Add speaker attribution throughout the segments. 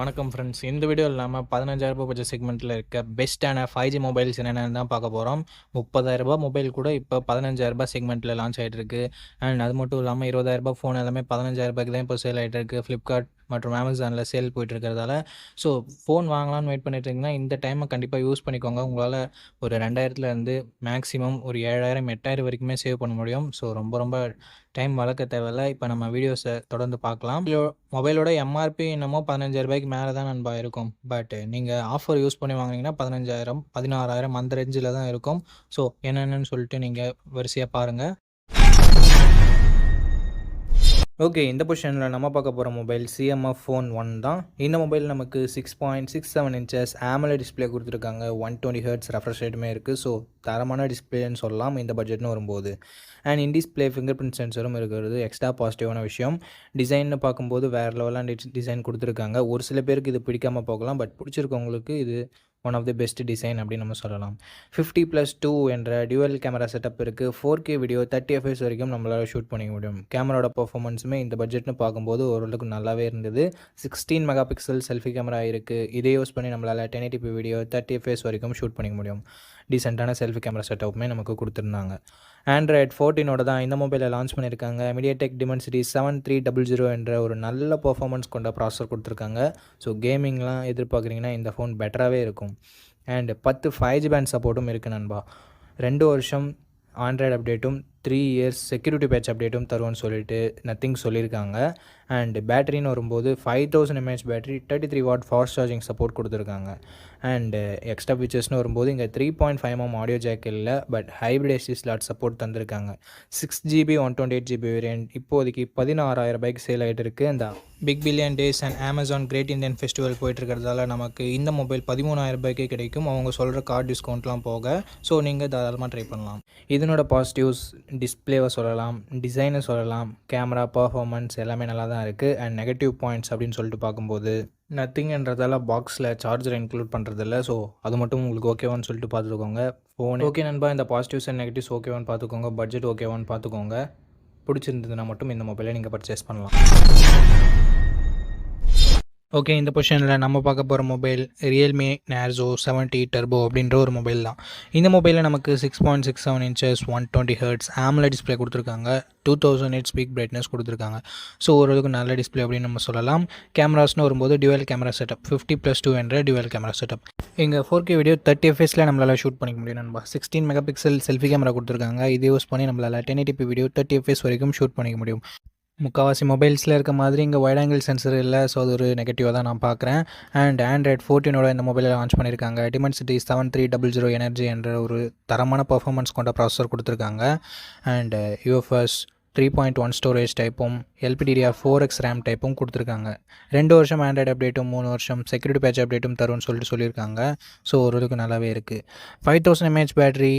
Speaker 1: வணக்கம் ஃப்ரெண்ட்ஸ். இந்த வீடியோவில் நம்ம 15,000 பட்ஜெட் செக்மெண்ட்டில் இருக்க பெஸ்ட்டான 5G மொபைல்ஸ் என்னென்னு தான் பார்க்க போகிறோம். 30,000 மொபைல் கூட இப்போ 15,000 செக்மெண்ட்டில் லான்ச் ஆகிட்டு இருக்கு. அண்ட் அது மட்டும் இல்லாமல் 20,000 ஃபோன் எல்லாமே 15,000 தான் இப்போ சேல் ஆகிட்டு இருக்கு. ஃப்ளிப்கார்ட் மற்றும் அமேசானில் சேல் போயிட்டு இருக்கிறதால ஸோ ஃபோன் வாங்கலாம்னு வெயிட் பண்ணிட்டு இருந்தீங்கன்னா இந்த டைமை கண்டிப்பாக யூஸ் பண்ணிக்கோங்க. உங்களால் ஒரு 2,000லேருந்து மேக்ஸிமம் ஒரு 7,000 8,000 வரைக்குமே சேவ் பண்ண முடியும். ஸோ ரொம்ப டைம் வளர்க்க தேவையில்லை. இப்போ நம்ம வீடியோஸை தொடர்ந்து பார்க்கலாம். மொபைலோட எம்ஆர்பி என்னமோ 15,000 மேலே தான் நண்பா இருக்கும். பட் நீங்கள் ஆஃபர் யூஸ் பண்ணி வாங்கினீங்கன்னா 15,000 16,000 அந்த ரேஞ்சில் தான் இருக்கும். ஸோ என்னென்னு சொல்லிட்டு நீங்கள் வரிசையாக பாருங்கள். ஓகே, இந்த பொசிஷனில் நம்ம பார்க்க போகிற மொபைல் CMF ஃபோன் 1 தான். இந்த மொபைல் நமக்கு 6.67 இன்ச்சஸ் AMOLED டிஸ்பிளே கொடுத்துருக்காங்க. 120 Hz ரெஃப்ரெஷ் ரேட்டுமே இருக்குது. ஸோ தரமான டிஸ்பிளேன்னு சொல்லலாம் இந்த பட்ஜெட்னு வரும்போது. And in display finger print சென்சரும் இருக்கிறது எக்ஸ்ட்ரா பாசிட்டிவான விஷயம். டிசைன்னு பார்க்கும்போது வேறு லெவலான டிசைன் கொடுத்துருக்காங்க. ஒரு சில பேருக்கு இது பிடிக்காமல் போகலாம், பட் பிடிச்சிருக்கவங்களுக்கு இது one of the best design அப்படின்னு நம்ம சொல்லலாம். 50+2 என்ற டியூவல் கேமரா செட்டப் இருக்குது. 4K வீடியோ 30 fps வரைக்கும் நம்மளால் ஷூட் பண்ணிக்க முடியும். கேமராவோட பர்ஃபார்மன்ஸுமே இந்த பட்ஜெட்னு பார்க்கும்போது ஓரளவுக்கு நல்லாவே இருந்தது. 16 மெகா பிக்சல் செல்ஃபி கேமரா இருக்குது. இதை யூஸ் பண்ணி நம்மளால் 1080p வீடியோ 30 fps வரைக்கும் ஷூட் பண்ணிக்க முடியும். டீசெண்டான செல்ஃபி கேமரா செட்டப்புமே நமக்கு கொடுத்துருந்தாங்க. Android 14 தான் இந்த மொபைலை லான்ச் பண்ணியிருக்காங்க. MediaTek Dimensity 7300 என்ற ஒரு நல்ல பர்ஃபார்மன்ஸ் கொண்ட ப்ராசஸர் கொடுத்துருக்காங்க. ஸோ கேமிங்லாம் எதிர்பார்க்குறீங்கன்னா இந்த ஃபோன் பெட்டராகவே இருக்கும். அண்ட் 10 5G பேண்ட் சப்போர்ட்டும் இருக்குது நண்பா. 2 வருஷம் ஆண்ட்ராய்டு அப்டேட்டும் 3 இயர்ஸ் செக்யூரிட்டி பேட்ச் அப்டேட்டும் தருவோன்னு சொல்லிட்டு நத்திங் சொல்லியிருக்காங்க. அண்ட் பேட்டரின்னு வரும்போது 5000 mAh battery 33 what fast charging support கொடுத்துருக்காங்க. அண்டு எக்ஸ்ட்ரா ஃபீச்சர்ஸ்னு வரும்போது இங்கே 3.5mm ஆடியோ ஜாக் இல்லை, but hybrid SD slot support தந்திருக்காங்க. 6GB 128GB வேரியன்ட் இப்போதைக்கு 16,000 சேல் ஆகிட்டு இருக்குது. இந்த big billion days and Amazon great Indian festival போயிட்டுருக்கிறதால நமக்கு இந்த மொபைல் 13,000 கிடைக்கும். அவங்க சொல்கிற கார்டு டிஸ்கவுண்ட்லாம் போக. ஸோ நீங்கள் தாராளமாக ட்ரை பண்ணலாம். இதனோட பாசிட்டிவ்ஸ் டிஸ்பிளேவை சொல்லலாம், டிசைனை சொல்லலாம், கேமரா பர்ஃபார்மன்ஸ் எல்லாமே நல்லா தான் இருக்குது. அண்ட் நெகட்டிவ் பாயிண்ட்ஸ் அப்படின்னு சொல்லிட்டு பார்க்கும்போது நத்திங்ன்றதால பாக்ஸில் சார்ஜர் இன்க்ளூட் பண்ணுறதில்ல. ஸோ அது மட்டும் உங்களுக்கு ஓகேவான்னு சொல்லிட்டு பார்த்துக்கோங்க. ஃபோன் ஓகே நண்பா, இந்த பாசிட்டிவ்ஸ் அண்ட் நெகட்டிவ்ஸ் ஓகேவான்னு பார்த்துக்கோங்க. பட்ஜெட் ஓகேவான்னு பார்த்துக்கோங்க. பிடிச்சிருந்ததுன்னா மட்டும் இந்த மொபைலை நீங்கள் பர்ச்சேஸ் பண்ணலாம். ஓகே, இந்த பொசிஷனில் நம்ம பார்க்க போகிற மொபைல் Realme Narzo 70 Turbo அப்படின்ற ஒரு மொபைல் தான். இந்த மொபைலில் நமக்கு 6.67 இன்ச்சஸ் 120 Hz AMOLED டிஸ்பிளே கொடுத்துருக்காங்க. 2000 nits பீக் பிரைட்னஸ் கொடுத்துருக்காங்க. ஸோ ஓரளவுக்கு நல்ல டிஸ்பிளே அப்படின்னு நம்ம சொல்லலாம். கேமராஸ்னு வரும்போது டியூவல் கேமரா செட்டப் 50+2 என்ற டியூவல் கேமரா செட்டப். இங்கே 4K வீடியோ 30 fps நம்மளால் ஷூட் பண்ணிக்க முடியும் நண்பா. 16 மெகா பிக்சல் செல்ஃபி கேமரா கொடுத்துருக்காங்க. இதை யூஸ் பண்ணி நம்மளால் 1080p வீடியோ 30 fps வரைக்கும் ஷூட் பண்ணிக்க முடியும். முக்கால்வாசி மொபைல்ஸில் இருக்க மாதிரி இங்கே வைட் ஆங்கிள் சென்சர் இல்லை. ஸோ அது ஒரு நெகட்டிவாக தான் நான் பார்க்குறேன். அண்ட் Android 14 இந்த மொபைலை லான்ச் பண்ணியிருக்காங்க. Dimensity 7300 எனர்ஜி என்ற ஒரு தரமான பர்ஃபார்மன்ஸ் கொண்ட ப்ராசஸர் கொடுத்துருக்காங்க. அண்ட் UFS 3.1 ஸ்டோரேஜ் டைப்பும் LPDDR4X ரேம் டைப்பும் கொடுத்துருக்காங்க. 2 வருஷம் ஆண்ட்ராய்டு அப்டேட்டும் 3 வருஷம் செக்யூரிட்டி பேட்ச் அப்டேட்டும் தரும்னு சொல்லியிருக்காங்க. ஸோ ஓரளவுக்கு நல்லாவே இருக்குது. 5000 mAh battery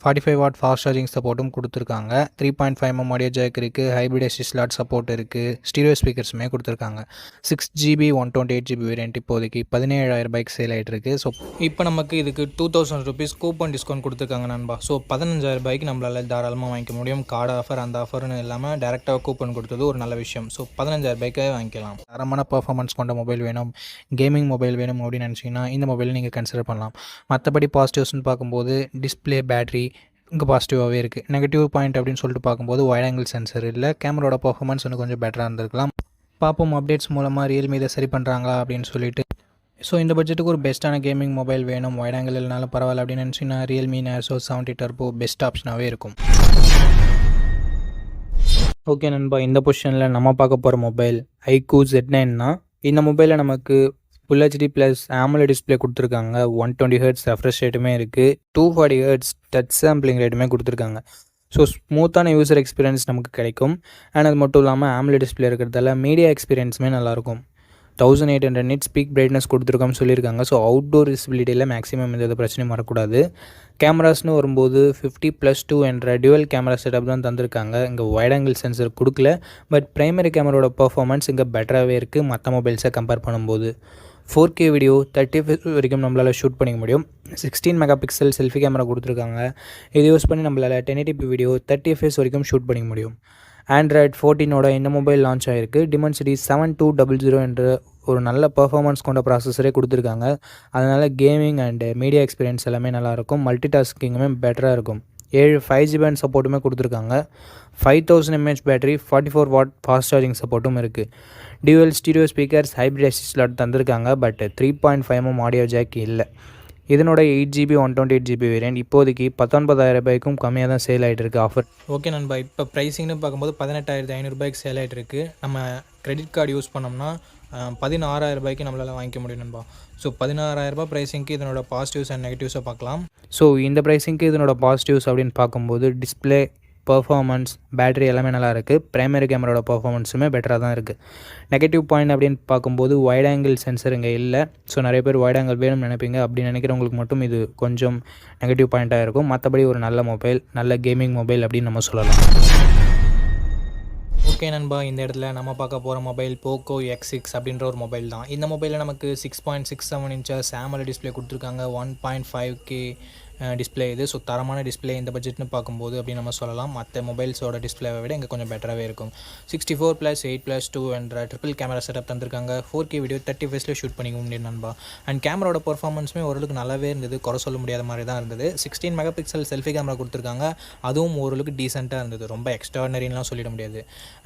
Speaker 1: 45 what fast charging சப்போர்ட்டும் கொடுத்துருக்காங்க. 3.5mm ஆடியோ ஜாக் இருக்குது. ஹைப்ரிட் SD ஸ்லாட் சப்போர்ட் இருக்குது. ஸ்டீரியோ ஸ்பீக்கர்ஸுமே கொடுத்துருக்காங்க. 6GB 128GB வேரியன்ட் இப்போதைக்கு 17,000 சேல் ஆகிட்டு இருக்குது. ஸோ இப்போ நமக்கு இதுக்கு 2,000 rupees கூப்பன் டிஸ்கவுண்ட் கொடுத்துருக்காங்க நண்பா. ஸோ 15,000 நம்மளால் தாராளமாக வாங்கிக்க முடியும். கார்டு ஆஃபர் அந்த ஆஃபர்னு இல்லாமல் டேரெக்டாக கூப்பன் கொடுத்தது ஒரு நல்ல விஷயம். ஸோ 15,000 வாங்கிக்கலாம். தரமான பர்ஃபார்மன்ஸ் கொண்ட மொபைல் வேணும், கேமிங் மொபைல் வேணும் அப்படின்னு நினச்சிங்கன்னா இந்த மொபைல் நீங்கள் கன்சிடர் பண்ணலாம். மற்றபடி பாசிட்டிவ்ஸ்னு பார்க்கும்போது டிஸ்பிளே, பேட்டரி இங்கே பாசிட்டிவாகவே இருக்குது. நெகட்டிவ் பாயிண்ட் அப்படின்னு சொல்லிட்டு பார்க்கும்போது வைட் ஆங்கிள் சென்சர் இல்லை. கேமராவோட பர்ஃபார்மன்ஸ் இன்னும் கொஞ்சம் பெட்டராக இருந்திருக்கலாம். பார்ப்போம் அப்டேட்ஸ் மூலமாக Realme இதை சரி பண்ணுறாங்களா அப்படின்னு சொல்லிட்டு. ஸோ இந்த பட்ஜெட்டுக்கு ஒரு பெஸ்ட்டான கேமிங் மொபைல் வேணும், வைட் ஆங்கிள் இல்லைனாலும் பரவாயில்ல அப்படின்னு நினச்சிங்கன்னா Realme Narzo 70 Turbo பெஸ்ட் ஆப்ஷனாகவே இருக்கும். ஓகே நண்பா, இந்த பொசிஷனில் நம்ம பார்க்க போகிற மொபைல் iQOO Z9 தான். இந்த மொபைலில் நமக்கு Full HD + AMOLED டிஸ்பிளே கொடுத்துருக்காங்க. 120 Hz ரெஃப்ரெஷ் ரேட்டுமே இருக்குது. 240 Hz டச் சாம்பிளிங் ரேட்டுமே கொடுத்துருக்காங்க. ஸோ ஸ்மூத்தான யூசர் எக்ஸ்பீரியன்ஸ் நமக்கு கிடைக்கும். அண்ட் அது மட்டும் இல்லாமல் AMOLED டிஸ்பிளே இருக்கிறதால மீடியா எக்ஸ்பீரியன்ஸுமே நல்லாயிருக்கும். 1800 nits பீக் பிரைட்னஸ் கொடுத்துருக்கோம்னு சொல்லியிருக்காங்க. ஸோ அவுட்டோர் விசிபிலிட்டியில் மேக்ஸிமம் எந்த பிரச்சனையும் வரக்கூடாது. கேமராஸ்னு வரும்போது 50+2 என்ற டியூவல் கேமரா செட்டப் தான் தந்திருக்காங்க. இங்கே வைட் ஆங்கிள் சென்சர் கொடுக்கல, பட் பிரைமரி கேமராவோட பர்ஃபார்மன்ஸ் இங்கே பெட்டராகவே இருக்குது மற்ற மொபைல்ஸை கம்பேர் பண்ணும்போது. 4K வீடியோ 30 fps வரைக்கும் நம்மளால் ஷூட் பண்ணிக்க முடியும். 16 மெகா பிக்சல் செல்ஃபி கேமரா கொடுத்துருக்காங்க. இதை யூஸ் பண்ணி நம்மளால் 1080p வீடியோ 30 fps வரைக்கும் ஷூட் பண்ணிக்க முடியும். Android 14 இந்த மொபைல் லான்ச் ஆகிருக்கு. Dimensity 7200 என்ற ஒரு நல்ல பெர்ஃபார்மன்ஸ் கொண்ட ப்ராசஸரே கொடுத்துருக்காங்க. அதனால் கேமிங் அண்டு மீடியா எக்ஸ்பீரியன்ஸ் எல்லாமே நல்லாயிருக்கும். மல்டி டாஸ்கிங்குமே பெட்டராக இருக்கும். 5G பேண்ட் சப்போர்ட்டுமே கொடுத்துருக்காங்க. 5000 mAh battery, 44 what fast charging சப்போர்ட்டும் இருக்குது. Dual stereo speakers, hybrid SD slot தந்திருக்காங்க. பட் 3.5mm ஆடியோ ஜாக் இல்லை. இதனோட 8GB 128GB வேரியன்ட் இப்போதைக்கு 19,000 ரூபாய்க்கும் கம்மியாக தான் சேல் ஆகிட்டு இருக்குது ஆஃபர்.
Speaker 2: ஓகே நண்பா, இப்போ ப்ரைஸிங்னு பார்க்கும்போது 18,500 ரூபாய்க்கு சேல் ஆகிட்டு இருக்குது. நம்ம கிரெடிட் கார்டு யூஸ் பண்ணோம்னா 16,000 ரூபாய்க்கு நம்மளால் வாங்கிக்க முடியும் நண்பா. ஸோ 16,000 ரூபாய் ப்ரைஸிங்க்கு இதனோட பாசிட்டிவ்ஸ் அண்ட் நெகட்டிவ்ஸை பார்க்கலாம்.
Speaker 1: ஸோ இந்த ப்ரைஸிங்க்கு இதனோட பாசிட்டிவ்ஸ் அப்படின்னு பார்க்கும்போது டிஸ்பிளே, பர்ஃபார்மன்ஸ், பேட்டரி எல்லாமே நல்லா இருக்குது. பிரைமரி கேமராவோட பர்ஃபார்மன்ஸுமே பெட்டராக தான் இருக்குது. நெகட்டிவ் பாயிண்ட் அப்படின்னு பார்க்கும்போது வைட் ஆங்கிள் சென்சர் இங்கே இல்லை. ஸோ நிறைய பேர் வைட் ஆங்கிள் வேணும்னு நினைப்பீங்க. அப்படி நினைக்கிறவங்களுக்கு மட்டும் இது கொஞ்சம் நெகட்டிவ் பாயிண்ட்டாக இருக்கும். மற்றபடி ஒரு நல்ல மொபைல், நல்ல கேமிங் மொபைல் அப்படின்னு நம்ம சொல்லலாம்.
Speaker 2: ஓகே நண்பா, இந்த இடத்துல நம்ம பார்க்க போகிற மொபைல் போக்கோ X6 அப்படின்ற ஒரு மொபைல் தான். இந்த மொபைலில் நமக்கு 6.67 இன்ச்சஸ் AMOLED டிஸ்பிளே கொடுத்துருக்காங்க. 1.5K டிஸ்பிளே இது. ஸோ தரமான டிஸ்பிளே இந்த பட்ஜெட்னு பார்க்கும்போது அப்படின்னு நம்ம சொல்லலாம். மற்ற மொபைல்ஸோட டிஸ்பிளேவை விட இங்கே கொஞ்சம் பெட்டராகவே இருக்கும். 64+8+2 என்ற ட்ரிபிள் கேமரா செட்டப் தந்திருக்காங்க. 4K வீடியோ 30 fps ஷூட் பண்ணிக்க முடியும் நண்பா. அண்ட் கேமராவோட பர்ஃபார்மன்ஸுமே ஓரளவுக்கு நல்லாவே இருந்தது. குறை சொல்ல முடியாத மாதிரி தான் இருந்தது. 16 மெகாபிக்சல் செல்ஃபி கேமரா கொடுத்துருக்காங்க. அதுவும் ஓரளவுக்கு டீசெண்டாக இருந்தது. ரொம்ப எக்ஸ்ட்ரானரின்லாம் சொல்லிட முடியாது.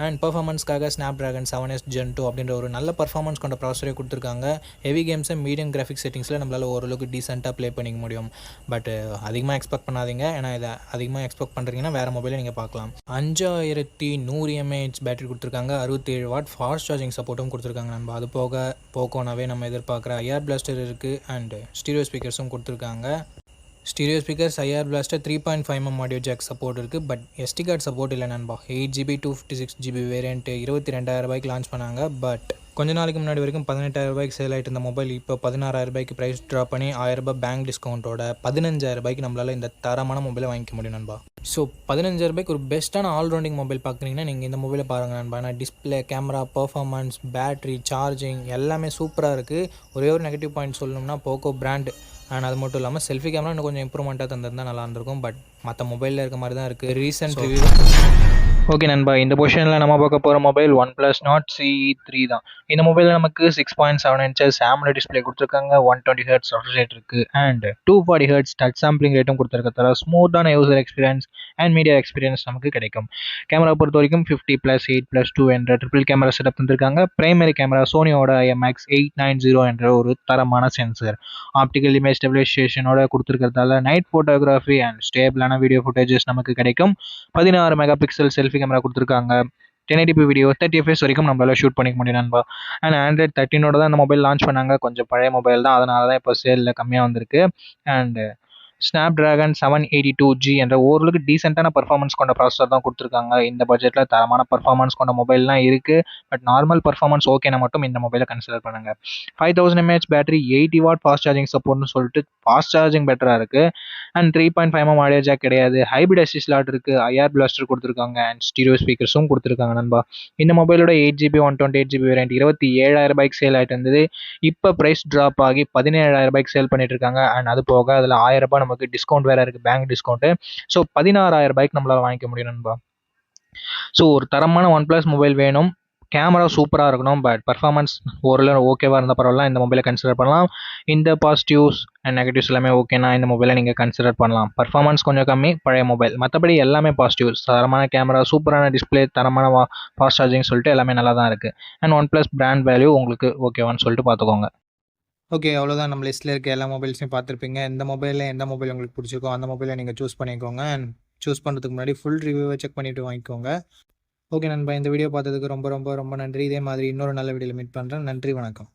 Speaker 2: அண்ட் பர்ஃபார்மன்ஸ்க்காக Snapdragon 7S Gen 2 அப்படின்ற ஒரு நல்ல பர்ஃபார்மன்ஸ் கொண்ட ப்ராசஸரே கொடுத்துருக்காங்க. ஹெவி கேம்ஸை மீடியம் கிராஃபிக் செட்டிங்ஸில் நம்மளால் ஓரளவுக்கு டீசெண்டாக ப்ளே பண்ணிக்க முடியும். பட் அதிகமாக எக்ஸ்பெக்ட் பண்ணாதீங்க. ஏன்னா இதை அதிகமாக எக்ஸ்பெக்ட் பண்ணுறீங்கன்னா வேறு மொபைலை நீங்கள் பார்க்கலாம். 5100 mAh பேட்டரி கொடுத்துருக்காங்க. 67 வாட் ஃபாஸ்ட் சார்ஜிங் சப்போர்ட்டும் கொடுத்துருக்காங்க நண்பா. அது போக போக்கோனாவே நம்ம எதிர்பார்க்குற IR பிளாஸ்டர் இருக்குது. அண்ட் ஸ்டீரியோ ஸ்பீக்கர்ஸும் கொடுத்துருக்காங்க. Stereo speakers IR blaster 3.5mm audio jack support இருக்குது. பட் SD கார்டு சப்போர்ட் இல்லை நண்பா. 8GB 256GB வேரியன்ட் 22,000 ரூபாய்க்கு லான்ச் பண்ணாங்க. பட் கொஞ்ச நாளைக்கு முன்னாடி வரைக்கும் 18,000 ரூபாய்க்கு சேல் ஆகிட்டு இருந்த மொபைல் இப்போ 16,000 ரூபாய்க்கு ப்ரைஸ் ட்ராப் பண்ணி 1000 ரூபாய் பேங்க் டிஸ்கவுண்ட்டோட 15,000 ரூபாய்க்கு நம்மளால் இந்த தரமான மொபைலை வாங்கிக்க முடியும் நண்பா. ஸோ 15,000 ரூபாய்க்கு ஒரு பெஸ்ட்டான ஆல்ரவுண்டிங் மொபைல் பார்க்குறீங்கன்னா நீங்கள் இந்த மொபைலை பாருங்கள் நண்பா. ஏன்னா display, camera, performance, battery, charging எல்லாமே சூப்பராக இருக்குது. ஒரே ஒரு நெகட்டிவ் பாயிண்ட் சொல்லணும்னா போக்கோ பிராண்ட். அண்ட் அது மட்டும் இல்லாமல் செல்ஃபி கேமரா இன்னும் கொஞ்சம் இம்ப்ரூவ்மெண்ட்டாக தந்திருந்தால் நல்லா இருந்திருக்கும். பட் மற்ற மொபைலில் இருக்க மாதிரி தான் இருக்குது. Recent review.
Speaker 1: ஓகே நண்பா, இந்த பொசிஷனில் நம்ம பார்க்க போகிற மொபைல் OnePlus Nord CE3 தான். இந்த மொபைலில் நமக்கு 6.7 inches AMOLED டிஸ்பிளே கொடுத்துருக்காங்க. 120Hz refresh rate இருக்குது. அண்ட் 240Hz டச் சாம்பிளிங் ரேட்டும் கொடுத்துருக்கதால ஸ்மூத்தான user experience and media experience நமக்கு கிடைக்கும். கேமரா பொறுத்த வரைக்கும் 50+8+2 என்ற ட்ரிபிள் கேமரா செட்டப் தந்திருக்காங்க. பிரைமரி கேமரா சோனியோட IMX890 என்ற ஒரு தரமான சென்சர். ஆப்டிக்கல் இமேஜ் ஸ்டெபிலைசேஷனோட கொடுத்துருக்கிறதால நைட் ஃபோட்டோகிராஃபி அண்ட் ஸ்டேபிளான வீடியோ ஃபுட்டேஜஸ் நமக்கு கிடைக்கும். 16 மெகாபிக்சல் செல்ஃபி கேமரா கொடுத்துருக்காங்க. 1080p வீடியோ 30 fps வரைக்கும் நம்மளால ஷூட் பண்ணிக்க முடியும் நண்பா. அண்ட் Android 13 தான் இந்த மொபைல் லான்ச் பண்ணாங்க. கொஞ்சம் பழைய மொபைல் தான், அதனால தான் இப்போ சேலில் கம்மியாக வந்திருக்கு. அண்ட் Snapdragon 782G என்ற ஓரளவுக்கு டீசெண்டான பர்ஃபார்மன்ஸ் கொண்ட ப்ராசஸர் தான் கொடுத்துருக்காங்க. இந்த பட்ஜெட்டில் தரமான பர்ஃபார்மன்ஸ் கொண்ட மொபைல்லாம் இருக்குது. பட் நார்மல் பர்ஃபார்மன்ஸ் ஓகேனா மட்டும் இந்த மொபைலை கன்சிடர் பண்ணுங்கள். 5000 mAh battery, 80 watt fast charging சப்போர்ட்னு சொல்லிட்டு ஃபாஸ்ட் சார்ஜிங் பெட்டராக இருக்குது. அண்ட் 3.5mm ஆடியோ ஜாக் கிடையாது. ஹைப்ரிட் எஸ்டி ஸ்லாட் இருக்குது. IR பிளாஸ்டர் கொடுத்துருக்காங்க. அண்ட் ஸ்டீரியோ ஸ்பீக்கர்ஸும் கொடுத்துருக்காங்க நண்பா. இந்த மொபைலோட 8GB 128GB வேரியன்ட் 27,000 ரூபாய்க்கு சேல் ஆகிட்டு இருந்தது. இப்போ ப்ரைஸ் ட்ராப் ஆகி 17,000 ரூபாய்க்கு சேல் பண்ணிட்டு இருக்காங்க. அண்ட் அது போக அதில் 1000 ரூபாய் நமக்கு டிஸ்கவுண்ட் வேறு இருக்குது, பேங்க் டிஸ்கவுண்ட்டு. ஸோ 16,000 ரூபாய்க்கு நம்மளால் வாங்கிக்க முடியும் நண்பா. ஸோ ஒரு தரமான OnePlus மொபைல் வேணும். கேமரா சூப்பராக இருக்கணும். பட் பர்ஃபார்மன்ஸ் ஓரளவு ஓகேவாக இருந்தால் பரவாயில்ல, இந்த மொபைலை கன்சிடர் பண்ணலாம். இந்த பாசிட்டிவ்ஸ் அண்ட் நெகட்டிவ்ஸ் எல்லாமே ஓகேனா இந்த மொபைலை நீங்கள் கன்சிடர் பண்ணலாம். பர்ஃபார்மன்ஸ் கொஞ்சம் கம்மி, பழைய மொபைல். மற்றபடி எல்லாமே பாசிட்டிவ்ஸ். தரமான கேமரா, சூப்பரான டிஸ்பிளே, தரமான ஃபாஸ்ட் சார்ஜிங் சொல்லிட்டு எல்லாமே நல்லா தான் இருக்குது. அண்ட் OnePlus பிராண்ட் வேல்யூ உங்களுக்கு ஓகேவான்னு சொல்லிட்டு பார்த்துக்கோங்க.
Speaker 2: ஓகே, அவ்வளோதான். நம்ம லிஸ்ட்டில் இருக்க எல்லா மொபைல்ஸையும் பார்த்துருப்பீங்க. எந்த மொபைலில் எந்த மொபைல் உங்களுக்கு பிடிச்சிருக்கோ அந்த மொபைலை நீங்கள் சூஸ் பண்ணிக்கோங்க. அண்ட் சூஸ் பண்ணுறதுக்கு முன்னாடி ஃபுல் ரிவ்யூவை செக் பண்ணிவிட்டு வாங்கிக்கோங்க. ஓகே நண்பா, இந்த வீடியோ பார்த்ததுக்கு ரொம்ப ரொம்ப ரொம்ப நன்றி. இதே மாதிரி இன்னொரு நல்ல வீடியோவில் மீட் பண்ணுறேன். நன்றி, வணக்கம்.